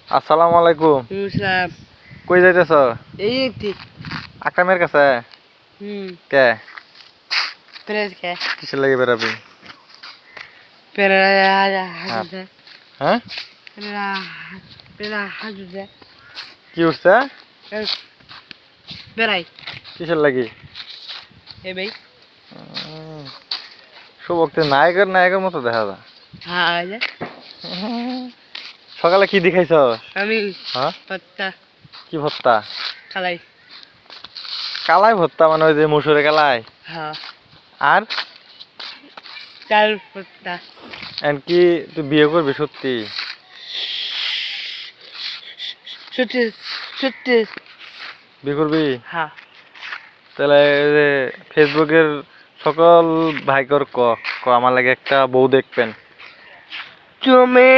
আসসালামু আলাইকুম। বুঝলাম। কই যাইতেছ? এই একটি আকরামের কাছে। কে? প্রেস কে কিসের লাগি বেরাবি? হাজুদে হ্যাঁ হাজুদে কি উঠছে? বেড়াই কিসের লাগি? এ ভাই শুভক্তি নায়কের নায়কের মতো দেখা যায়। হ্যাঁ সকালে কি দেখাইছ? আমি হ্যাঁ ভর্তা কি ভর্তা? খালাই। কালাই ভর্তা মানে ওই যে মসুরের কালাই? হ্যাঁ আর চাল ভর্তা। এন কি তুই বিয়ে করবি সত্যি? সত্যি সত্যি বিয়ে করবি? হ্যাঁ। তাহলে ফেসবুকের সকল ভাইকর ক ক আমার লাগে একটা বউ দেখবেন। তুমি